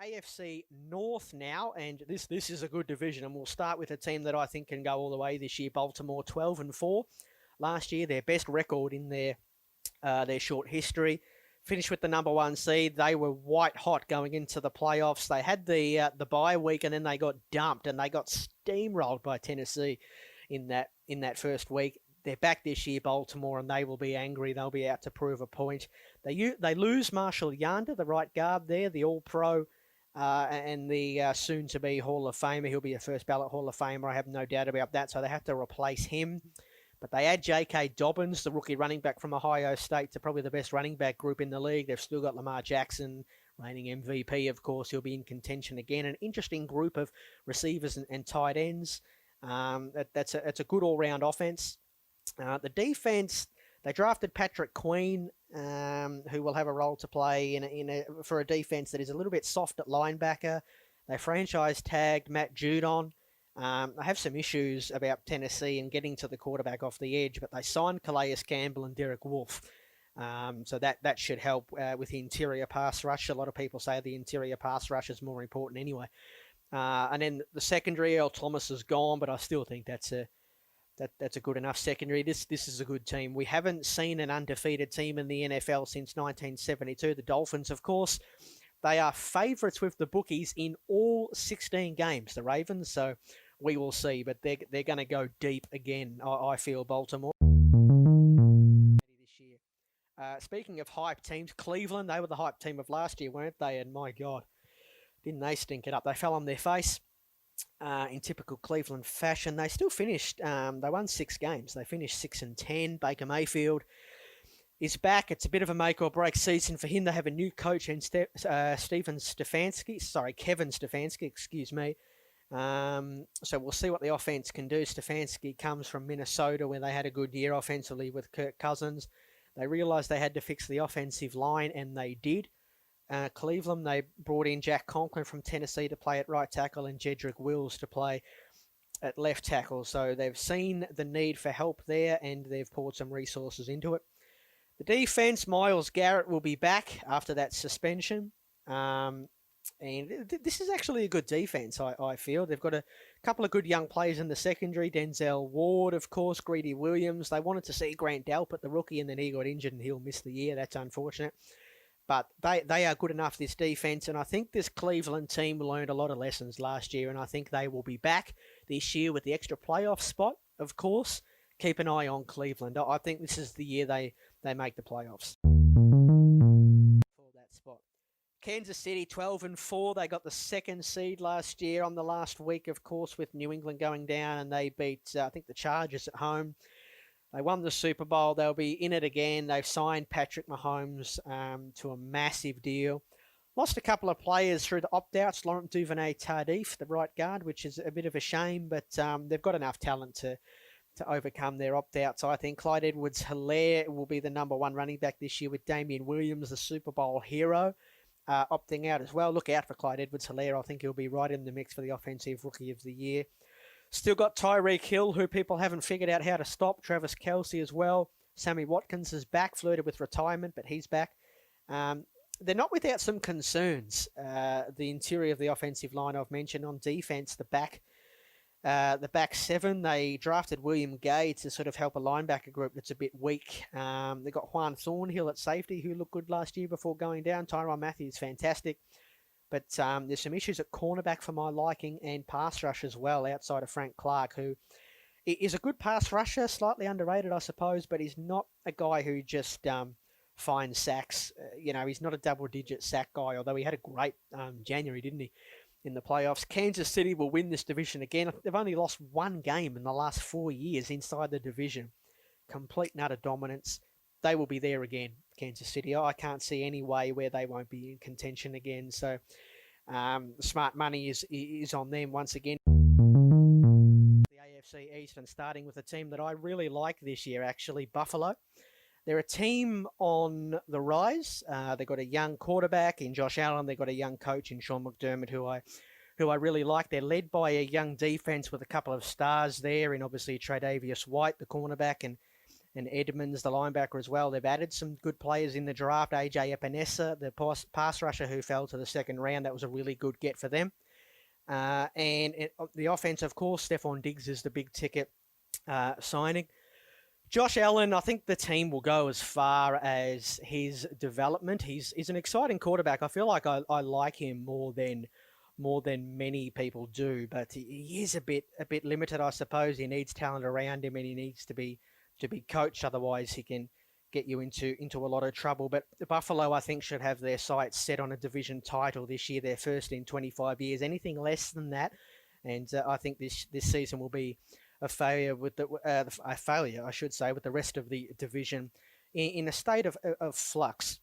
AFC North now, and this is a good division, and we'll start with a team that I think can go all the way this year. Baltimore 12-4 last year, their best record in their short history. Finished with the number one seed. They were white hot going into the playoffs. They had the bye week, and then they got dumped, and they got steamrolled by Tennessee in that first week. They're back this year, Baltimore, and they will be angry. They'll be out to prove a point. They lose Marshall Yanda, the right guard there, the All-Pro, and the soon-to-be Hall of Famer. He'll be a first-ballot Hall of Famer. I have no doubt about that, so they have to replace him. But they add J.K. Dobbins, the rookie running back from Ohio State, to probably the best running back group in the league. They've still got Lamar Jackson, reigning MVP, of course. He'll be in contention again. An interesting group of receivers and tight ends. It's a good all-round offense. The defense, they drafted Patrick Queen, who will have a role to play for a defense that is a little bit soft at linebacker. They franchise tagged Matt Judon. I have some issues about Tennessee and getting to the quarterback off the edge, but they signed Calais Campbell and Derek Wolfe. So that should help with the interior pass rush. A lot of people say the interior pass rush is more important anyway. And then the secondary, Earl Thomas is gone, but I still think that's a good enough secondary. This is a good team. We haven't seen an undefeated team in the NFL since 1972. The Dolphins, of course. They are favourites with the bookies in all 16 games, the Ravens, so we will see. But they're going to go deep again, I feel, Baltimore. This year. Speaking of hype teams, Cleveland, they were the hype team of last year, weren't they? And my God, didn't they stink it up? They fell on their face in typical Cleveland fashion. They still finished, they won 6 games. They finished 6-10. Baker Mayfield is back. It's a bit of a make or break season for him. They have a new coach in Kevin Stefanski, excuse me. So we'll see what the offense can do. Stefanski comes from Minnesota, where they had a good year offensively with Kirk Cousins. They realized they had to fix the offensive line, and they did. Cleveland, they brought in Jack Conklin from Tennessee to play at right tackle and Jedrick Wills to play at left tackle. So they've seen the need for help there, and they've poured some resources into it. The defense, Myles Garrett will be back after that suspension. And this is actually a good defense, I feel. They've got a couple of good young players in the secondary. Denzel Ward, of course, Greedy Williams. They wanted to see Grant Delpit, the rookie, and then he got injured and he'll miss the year. That's unfortunate. But they are good enough, this defense. And I think this Cleveland team learned a lot of lessons last year. And I think they will be back this year with the extra playoff spot, of course. Keep an eye on Cleveland. I think this is the year they make the playoffs for that spot. Kansas City 12-4. They got the second seed last year on the last week, of course, with New England going down, and they beat, I think, the Chargers at home. They won the Super Bowl. They'll be in it again. They've signed Patrick Mahomes to a massive deal. Lost a couple of players through the opt-outs. Laurent Duvernay-Tardif, the right guard, which is a bit of a shame, but they've got enough talent to overcome their opt-outs. I think Clyde Edwards-Helaire will be the number one running back this year, with Damian Williams, the Super Bowl hero, opting out as well. Look out for Clyde Edwards-Helaire. I think he'll be right in the mix for the Offensive Rookie of the Year. Still got Tyreek Hill, who people haven't figured out how to stop. Travis Kelce as well. Sammy Watkins is back, flirted with retirement, but he's back. They're not without some concerns. The interior of the offensive line I've mentioned. On defense, the back seven, they drafted William Gay to sort of help a linebacker group that's a bit weak. They got Juan Thornhill at safety, who looked good last year before going down. Tyrann Mathieu is fantastic. But there's some issues at cornerback for my liking, and pass rush as well, outside of Frank Clark, who is a good pass rusher, slightly underrated, I suppose, but he's not a guy who just finds sacks. He's not a double-digit sack guy, although he had a great January, didn't he, in the playoffs. Kansas City will win this division again. They've only lost one game in the last 4 years inside the division. Complete and utter dominance. They will be there again, Kansas City. I can't see any way where they won't be in contention again. So smart money is on them once again. The AFC East, and starting with a team that I really like this year, actually, Buffalo. They're a team on the rise. They've got a young quarterback in Josh Allen. They've got a young coach in Sean McDermott, who I really like. They're led by a young defense with a couple of stars there, and obviously Tre'Davious White, the cornerback, and and Edmonds, the linebacker, as well. They've added some good players in the draft. AJ Epinesa, the pass rusher who fell to the second round, that was a really good get for them. The offense, of course, Stephon Diggs is the big ticket signing. Josh Allen, I think the team will go as far as his development. He's an exciting quarterback. I feel like I like him more than many people do, but he is a bit limited, I suppose. He needs talent around him, and he needs to be coached. Otherwise, he can get you into a lot of trouble. But Buffalo, I think, should have their sights set on a division title this year, their first in 25 years. Anything less than that, and I think this season will be a failure with a failure, I should say, with the rest of the division in a state of flux.